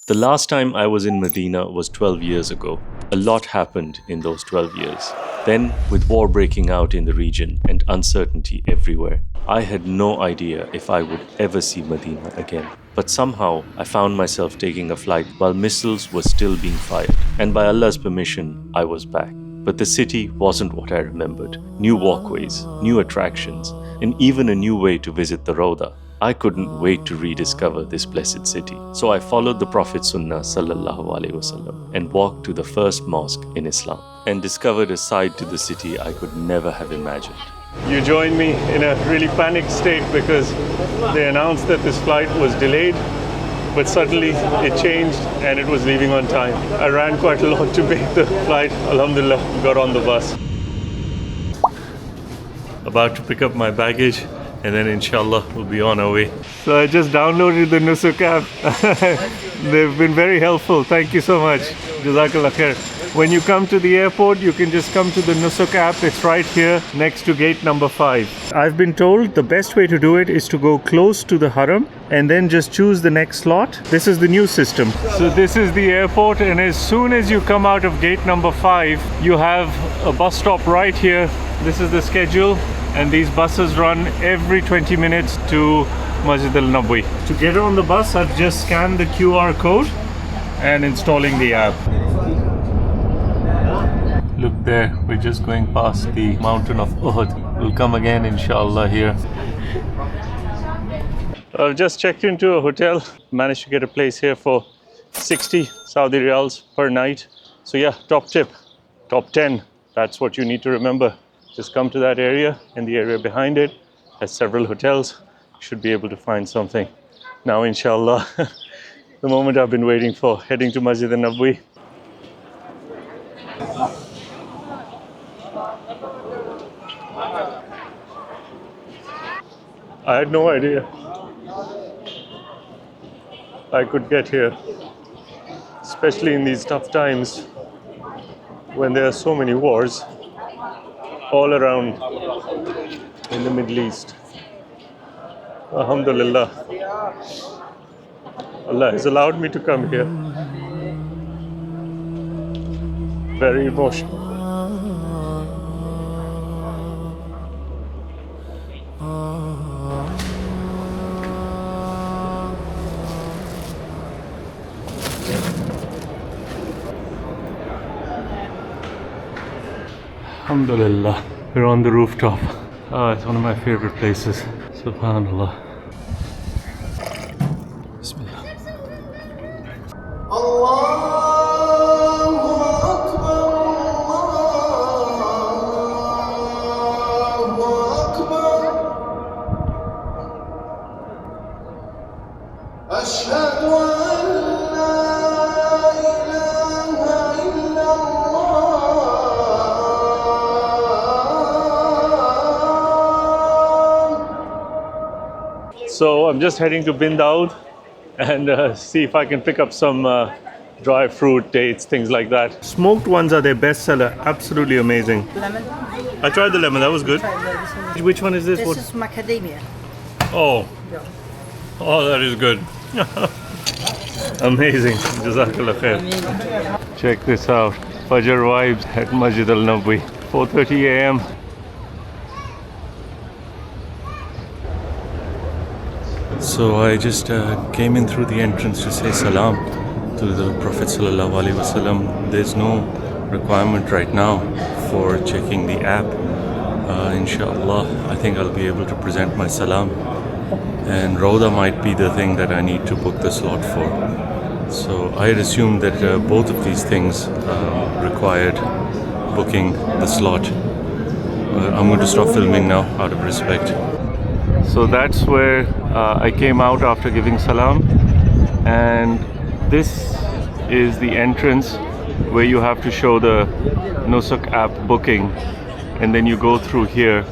The last time I was in Medina was 12 years ago. A lot happened in those 12 years. Then, with war breaking out in the region and uncertainty everywhere, I had no idea if I would ever see Medina again. But somehow, I found myself taking a flight while missiles were still being fired. And by Allah's permission, I was back. But the city wasn't what I remembered. New walkways, new attractions, and even a new way to visit the Rawdah. I couldn't wait to rediscover this blessed city. So I followed the Prophet's sunnah sallallahu alaihi wasallam and walked to the first mosque in Islam and discovered a side to the city I could never have imagined. You joined me in a really panicked state because they announced that this flight was delayed, but suddenly it changed and it was leaving on time. I ran quite a lot to make the flight. Alhamdulillah, got on the bus. About to pick up my baggage, and then inshallah we'll be on our way. So I just downloaded the Nusuk app. They've been very helpful. Thank you so much. Jazakallah khair. When you come to the airport, you can just come to the Nusuk app. It's right here next to gate number 5. I've been told the best way to do it is to go close to the haram and then just choose the next slot. This is the new system. So this is the airport, and as soon as you come out of gate number 5, you have a bus stop right here. This is the schedule. And these buses run every 20 minutes to Masjid Nabawi. To get on the bus, I've just scanned the QR code and installing the app. Look there, we're just going past the mountain of Uhud. We'll come again inshallah here. I've just checked into a hotel. Managed to get a place here for 60 Saudi riyals per night. So yeah, top tip, top 10. That's what you need to remember. Just come to that area, and the area behind it has several hotels. You should be able to find something. Now, inshallah, the moment I've been waiting for, heading to Masjid Nabawi. I had no idea I could get here, especially in these tough times when there are so many wars all around in the Middle East. Alhamdulillah, Allah has allowed me to come here. Very emotional. Alhamdulillah, we're on the rooftop. It's one of my favorite places. Subhanallah. Bismillah. So I'm just heading to Bin Daud and see if I can pick up some dry fruit, dates, things like that. Smoked ones are their best seller. Absolutely amazing. Lemon. I tried the lemon, that was good. Which one is this? This is macadamia. Oh, that is good. Amazing. Jazakallah khair. Check this out. Fajr vibes at Masjid Nabawi. 4:30 a.m. So I just came in through the entrance to say salam to the Prophet sallallahu alaihi wasallam. There's no requirement right now for checking the app. Inshallah, I think I'll be able to present my salam, and Rawdah might be the thing that I need to book the slot for. So I had assumed that both of these things required booking the slot. I'm going to stop filming now out of respect. So that's where I came out after giving salam, and this is the entrance where you have to show the Nusuk app booking, and then you go through here,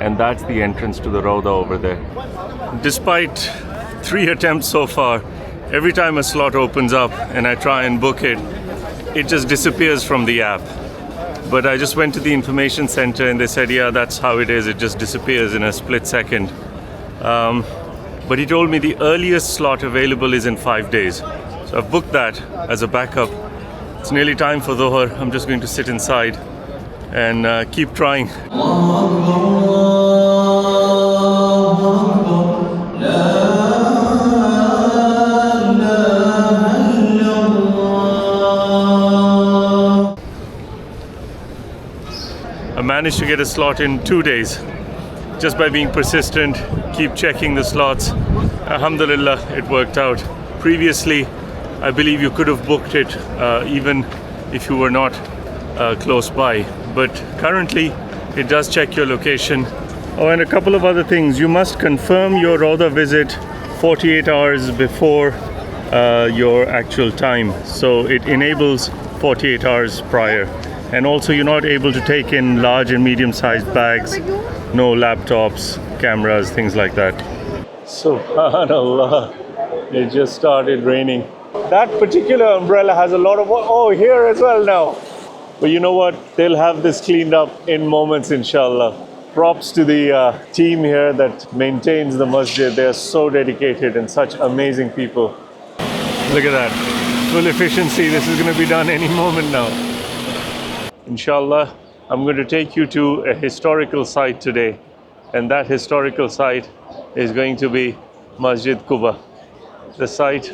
and that's the entrance to the Rawdah over there. Despite 3 attempts so far, every time a slot opens up and I try and book it, it just disappears from the app. But I just went to the information center and they said, yeah, that's how it is. It just disappears in a split second. But he told me the earliest slot available is in 5 days. So I've booked that as a backup. It's nearly time for Dhuhr. I'm just going to sit inside and keep trying. I managed to get a slot in 2 days just by being persistent, keep checking the slots. Alhamdulillah, it worked out. Previously, I believe you could have booked it even if you were not close by, but currently it does check your location. Oh, and a couple of other things. You must confirm your Rawdah visit 48 hours before your actual time, so it enables 48 hours prior. And also you're not able to take in large and medium-sized bags, no laptops, cameras, things like that. Subhanallah, it just started raining. That particular umbrella has a lot of water. Oh, here as well now. But you know what? They'll have this cleaned up in moments, inshallah. Props to the team here that maintains the masjid. They are so dedicated and such amazing people. Look at that. Full efficiency. This is going to be done any moment now. Inshallah, I'm going to take you to a historical site today. And that historical site is going to be Masjid Quba, the site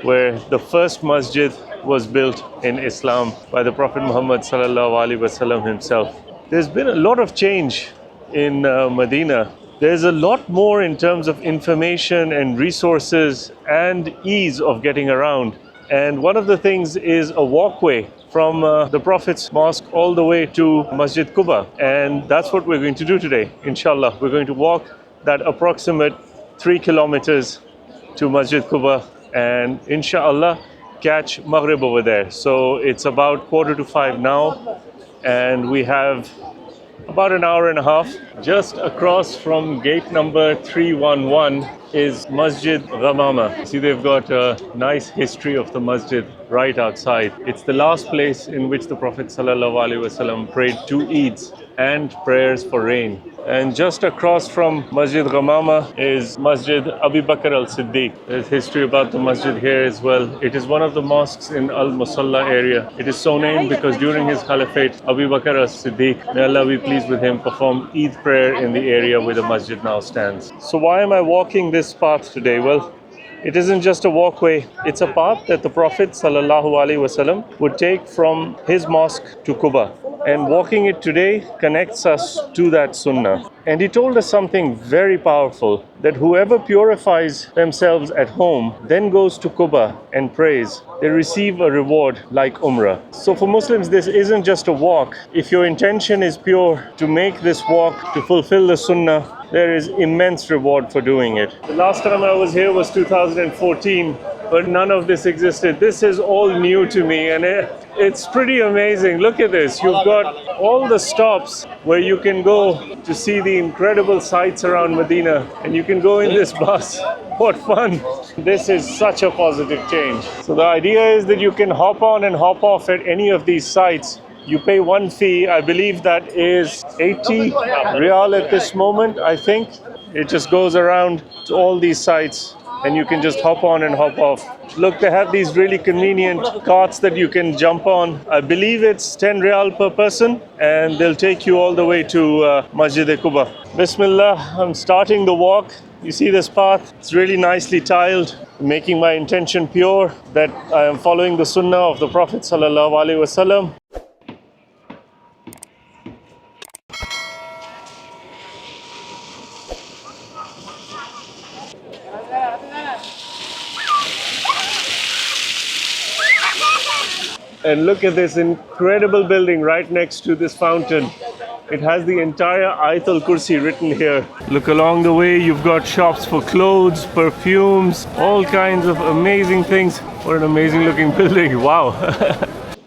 where the first masjid was built in Islam by the Prophet Muhammad ﷺ himself. There's been a lot of change in Medina. There's a lot more in terms of information and resources and ease of getting around. And one of the things is a walkway from the Prophet's Mosque all the way to Masjid Quba. And that's what we're going to do today, inshallah. We're going to walk that approximate 3 kilometers to Masjid Quba and inshallah catch Maghrib over there. So it's about 4:45 now and we have about an hour and a half. Just across from gate number 311 is Masjid Ghamama. See, they've got a nice history of the masjid right outside. It's the last place in which the Prophet ﷺ prayed 2 Eids and prayers for rain. And just across from Masjid Ghamama is Masjid Abu Bakr al-Siddiq. There's history about the masjid here as well. It is one of the mosques in Al-Musalla area. It is so named because during his caliphate, Abu Bakr al-Siddiq, may Allah be pleased with him, performed Eid prayer in the area where the masjid now stands. So why am I walking this path today? Well, it isn't just a walkway, it's a path that the Prophet ﷺ would take from his mosque to Quba. And walking it today connects us to that sunnah. And he told us something very powerful, that whoever purifies themselves at home, then goes to Quba and prays, they receive a reward like Umrah. So for Muslims, this isn't just a walk. If your intention is pure to make this walk, to fulfill the sunnah, there is immense reward for doing it. The last time I was here was 2014, but none of this existed. This is all new to me and it's pretty amazing. Look at this. You've got all the stops where you can go to see the incredible sights around Medina, and you can go in this bus. What fun. This is such a positive change. So the idea is that you can hop on and hop off at any of these sites. You pay one fee. I believe that is 80 Riyal at this moment, I think. It just goes around to all these sites and you can just hop on and hop off. Look, they have these really convenient carts that you can jump on. I believe it's 10 Riyal per person and they'll take you all the way to Masjid Quba. Bismillah, I'm starting the walk. You see this path? It's really nicely tiled, making my intention pure that I am following the sunnah of the Prophet ﷺ. And look at this incredible building right next to this fountain. It has the entire Ayatul Kursi written here. Look along the way, you've got shops for clothes, perfumes, all kinds of amazing things. What an amazing looking building, wow.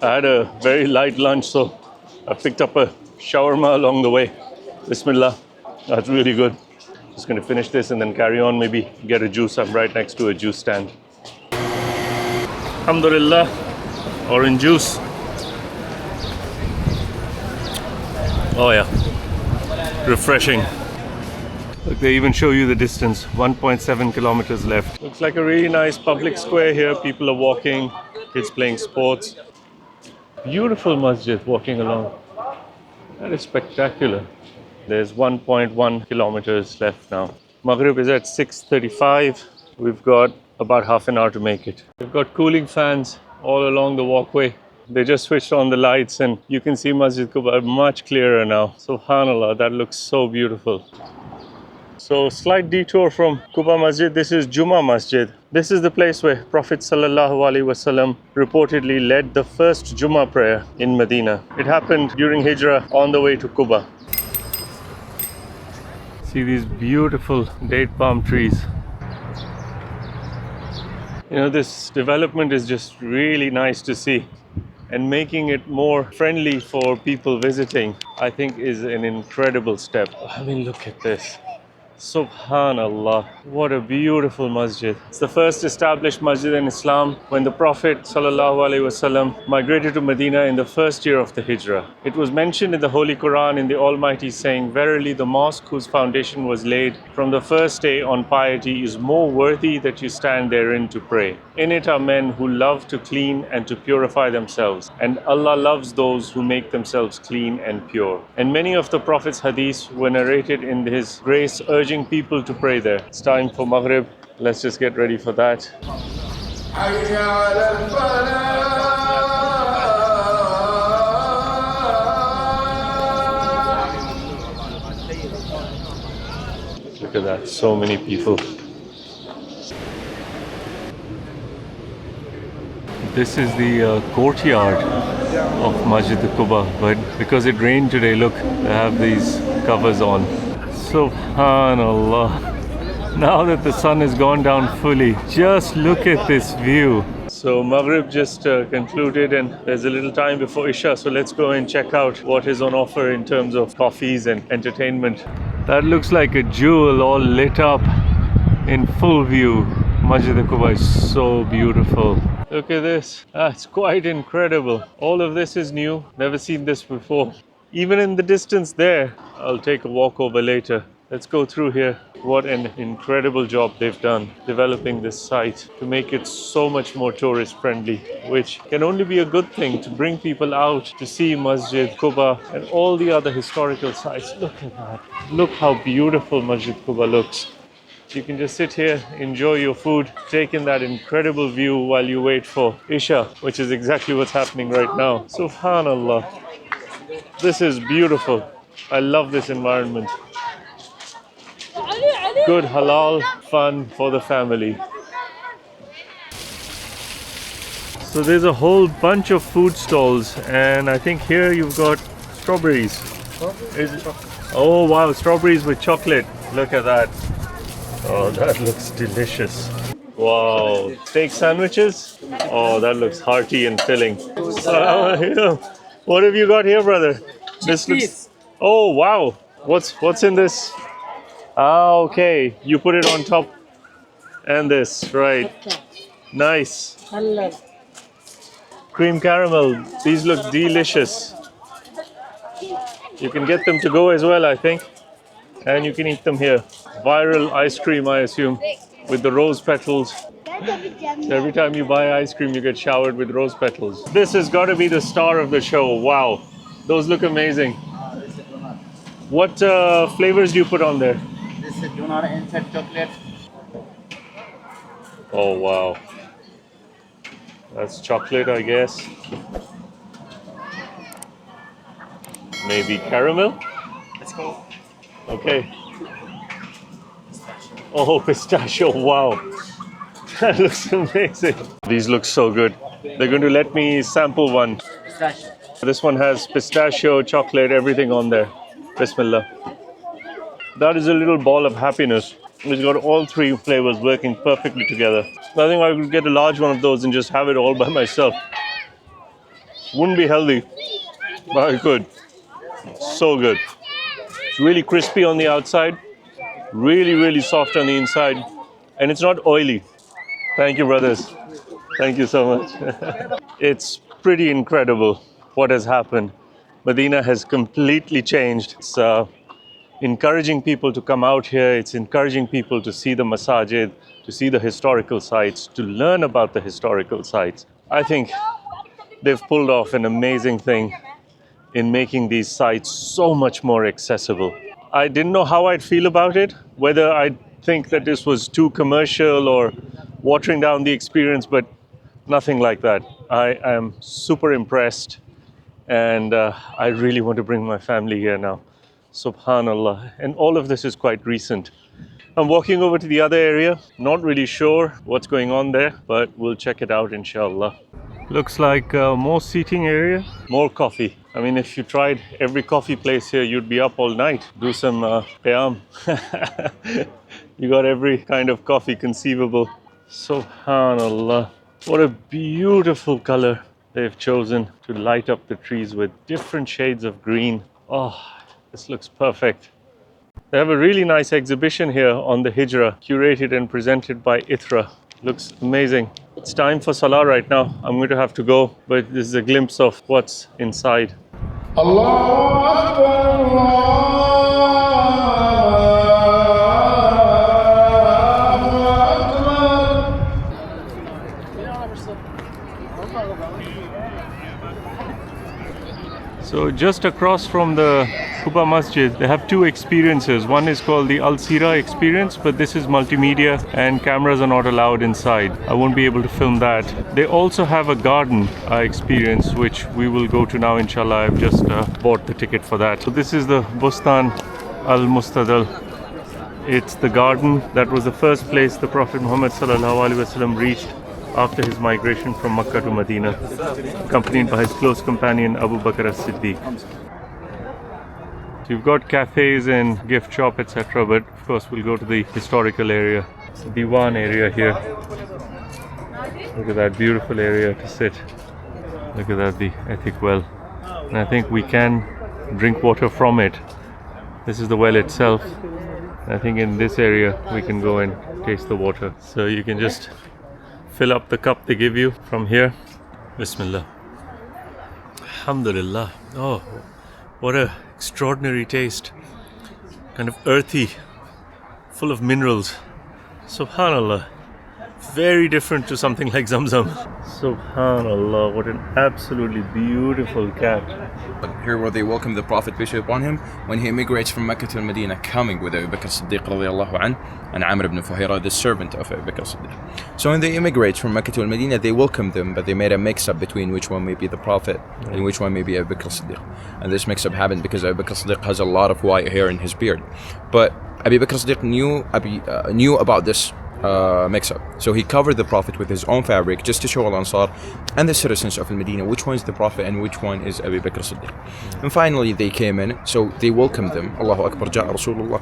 I had a very light lunch, so I picked up a shawarma along the way. Bismillah, that's really good. Just gonna finish this and then carry on, maybe get a juice. I'm right next to a juice stand. Alhamdulillah, orange juice. Oh yeah, refreshing. Look, they even show you the distance, 1.7 kilometers left. Looks like a really nice public square here. People are walking, kids playing sports. Beautiful masjid walking along. That is spectacular. There's 1.1 kilometers left now. Maghrib is at 6:35. We've got about half an hour to make it. We've got cooling fans all along the walkway. They just switched on the lights and you can see Masjid Quba much clearer now. Subhanallah, that looks so beautiful. So slight detour from Quba Masjid. This is Jummah Masjid. This is the place where Prophet ﷺ reportedly led the first Jummah prayer in Medina. It happened during Hijrah on the way to Quba. See these beautiful date palm trees. You know, this development is just really nice to see, and making it more friendly for people visiting, I think, is an incredible step. I mean, look at this. Subhanallah, what a beautiful masjid. It's the first established masjid in Islam when the Prophet ﷺ migrated to Medina in the first year of the Hijrah. It was mentioned in the Holy Quran in the Almighty saying, "Verily the mosque whose foundation was laid from the first day on piety is more worthy that you stand therein to pray. In it are men who love to clean and to purify themselves, and Allah loves those who make themselves clean and pure." And many of the Prophet's hadiths were narrated in his grace urging people to pray there. It's time for Maghrib. Let's just get ready for that. Look at that, so many people. This is the courtyard of Masjid Quba, but because it rained today, look, they have these covers on. Subhanallah. Now that the sun has gone down fully, just look at this view. So Maghrib just concluded and there's a little time before Isha, so let's go and check out what is on offer in terms of coffees and entertainment. That looks like a jewel all lit up in full view. Masjid Quba is so beautiful. Look at this. That's quite incredible. All of this is new. Never seen this before. Even in the distance there, I'll take a walk over later. Let's go through here. What an incredible job they've done developing this site to make it so much more tourist friendly, which can only be a good thing to bring people out to see Masjid Quba and all the other historical sites. Look at that. Look how beautiful Masjid Quba looks. You can just sit here, enjoy your food, take in that incredible view while you wait for Isha, which is exactly what's happening right now. Subhanallah. This is beautiful. I love this environment. Good halal fun for the family. So there's a whole bunch of food stalls, and I think here you've got strawberries. Oh wow, strawberries with chocolate. Look at that. Oh, that looks delicious. Wow, steak sandwiches? Oh, that looks hearty and filling. What have you got here, brother? This looks... Oh, wow. What's in this? Ah, okay. You put it on top and this, right. Nice. Cream caramel. These look delicious. You can get them to go as well, I think. And you can eat them here. Viral ice cream, I assume, with the rose petals. Every time you buy ice cream, you get showered with rose petals. This has got to be the star of the show. Wow. Those look amazing. What flavors do you put on there? This is donut inside chocolate. Oh, wow. That's chocolate, I guess. Maybe caramel? Let's go. Okay. Oh, pistachio. Wow. That looks amazing. These look so good. They're going to let me sample one. Pistachio. This one has pistachio, chocolate, everything on there. Bismillah. That is a little ball of happiness. It's got all three flavors working perfectly together. I think I could get a large one of those and just have it all by myself. Wouldn't be healthy, but I could. So good. It's really crispy on the outside, really, really soft on the inside, and it's not oily. Thank you, brothers. Thank you so much. It's pretty incredible what has happened. Medina has completely changed. It's encouraging people to come out here. It's encouraging people to see the masajid, to see the historical sites, to learn about the historical sites. I think they've pulled off an amazing thing in making these sites so much more accessible. I didn't know how I'd feel about it, whether I'd think that this was too commercial or watering down the experience, but nothing like that. I am super impressed, and I really want to bring my family here now. Subhanallah. And all of this is quite recent. I'm walking over to the other area, not really sure what's going on there, but we'll check it out inshallah. Looks like more seating area, more coffee. I mean, if you tried every coffee place here, you'd be up all night. Do some qiyam. You got every kind of coffee conceivable. Subhanallah. What a beautiful color they've chosen to light up the trees with different shades of green. Oh, this looks perfect. They have a really nice exhibition here on the Hijrah, curated and presented by Ithra. Looks amazing. It's time for Salah right now. I'm going to have to go, but this is a glimpse of what's inside. Allahu Akbar, So just across from the Quba Masjid, they have two experiences. One is called the Al Sira experience, but this is multimedia and cameras are not allowed inside. I won't be able to film that. They also have a garden experience, which we will go to now inshallah. I've just bought the ticket for that. So this is the Bustan Al Mustadal. It's the garden that was the first place the Prophet Muhammad sallallahu alaihi wasallam reached after his migration from Makkah to Medina, accompanied by his close companion Abu Bakr as-Siddiq. So you've got cafes and gift shop, etc., but of course we'll go to the historical area, the Diwan area here. Look at that beautiful area to sit. Look at that, the ethic well. And I think we can drink water from it. This is the well itself. I think in this area we can go and taste the water. So you can just fill up the cup they give you from here. Bismillah. Alhamdulillah. Oh, what a extraordinary taste. Kind of earthy, full of minerals. Subhanallah. Very different to something like Zamzam. Subhanallah, what an absolutely beautiful cat. Here where they welcome the Prophet, peace be upon him, when he immigrates from Mecca to Medina, coming with Abu Bakr as-Siddiq radiallahu anh, and Amr ibn Fuhayra, the servant of Abu Bakr as-Siddiq. So when they immigrate from Mecca to Medina, they welcome them, but they made a mix-up between which one may be the Prophet and which one may be Abu Bakr as-Siddiq. And this mix-up happened because Abu Bakr as-Siddiq has a lot of white hair in his beard. But Abu Bakr as-Siddiq knew about this mix-up. So he covered the Prophet with his own fabric just to show Al-Ansar and the citizens of Medina which one is the Prophet and which one is Abu Bakr as-Siddiq. And finally they came in, so they welcomed them. Allahu Akbar, Ja'a Rasulullah.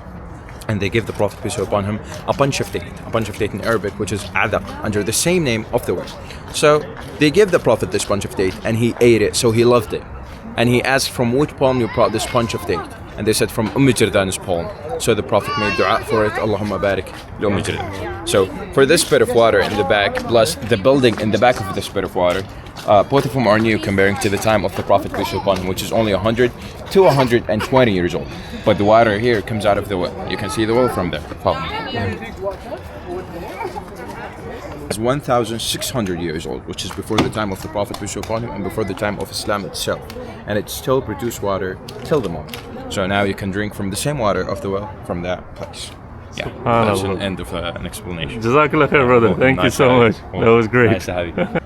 And they give the Prophet, peace be upon him, a bunch of date in Arabic, which is adaq, under the same name of the word. So they give the Prophet this bunch of date and he ate it, so he loved it. And he asked, from which palm you brought this bunch of date? And they said, from Jardan's palm. So the Prophet made dua for it, Allahumma barik li Jardan. So for this bit of water in the back, plus the building in the back of this bit of water, both of them are new comparing to the time of the Prophet, peace be upon him, which is only 100 to 120 years old. But the water here comes out of the well. You can see the well from there. Follow me. It's 1,600 years old, which is before the time of the Prophet, peace be upon him, and before the time of Islam itself. And it still produces water till the moment. So now you can drink from the same water of the well from that place. Yeah, that's an end of an explanation. Jazakallah khair, brother. Thank you so much. That was great. Nice to have you.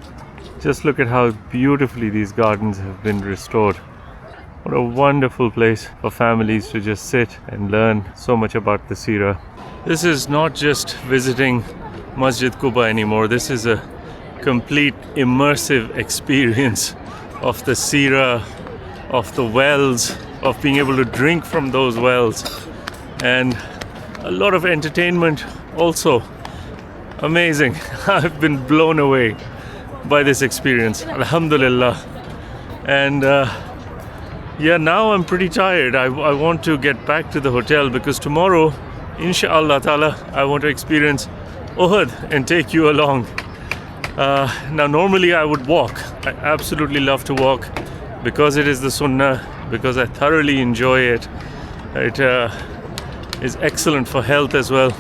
Just look at how beautifully these gardens have been restored. What a wonderful place for families to just sit and learn so much about the Seerah. This is not just visiting Masjid Quba anymore. This is a complete immersive experience of the Seerah, of the wells, of being able to drink from those wells, and a lot of entertainment also. Amazing. I've been blown away by this experience, alhamdulillah. And yeah, now I'm pretty tired. I want to get back to the hotel because tomorrow, inshallah ta'ala, I want to experience Uhud and take you along. Now normally I would walk. I absolutely love to walk because it is the sunnah, because I thoroughly enjoy it. It is excellent for health as well.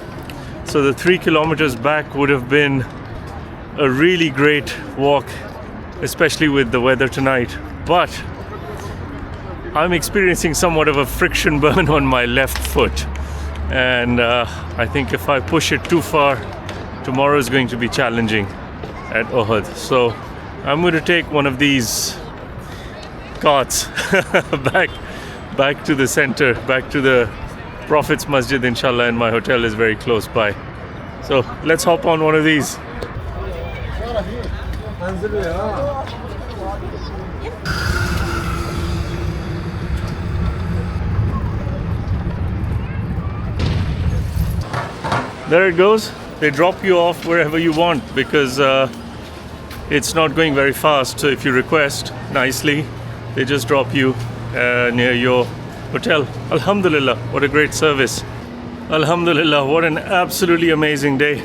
So the 3 kilometers back would have been a really great walk, especially with the weather tonight. But I'm experiencing somewhat of a friction burn on my left foot. And I think if I push it too far, tomorrow is going to be challenging at Uhud. So I'm going to take one of these carts back to the center, back to the Prophet's Masjid, inshallah, and my hotel is very close by. So let's hop on one of these. There it goes. They drop you off wherever you want because it's not going very fast. So if you request nicely, they just drop you near your hotel. Alhamdulillah, what a great service. Alhamdulillah, what an absolutely amazing day.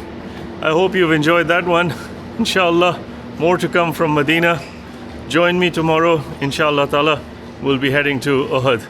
I hope you've enjoyed that one. Inshallah, more to come from Medina. Join me tomorrow, inshallah ta'ala. We'll be heading to Uhud.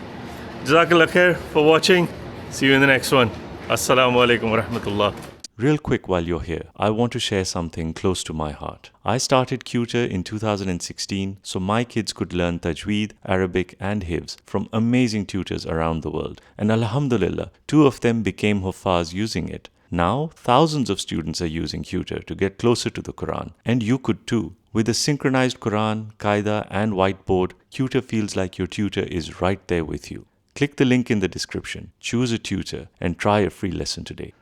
Jazakallah khair for watching. See you in the next one. Assalamu alaikum wa rahmatullah. Real quick while you're here, I want to share something close to my heart. I started Tutor in 2016 so my kids could learn Tajweed, Arabic and Hifz from amazing tutors around the world. And Alhamdulillah, 2 of them became Huffaz using it. Now, thousands of students are using Tutor to get closer to the Quran. And you could too. With a synchronized Quran, Qaida and whiteboard, Tutor feels like your tutor is right there with you. Click the link in the description, choose a tutor and try a free lesson today.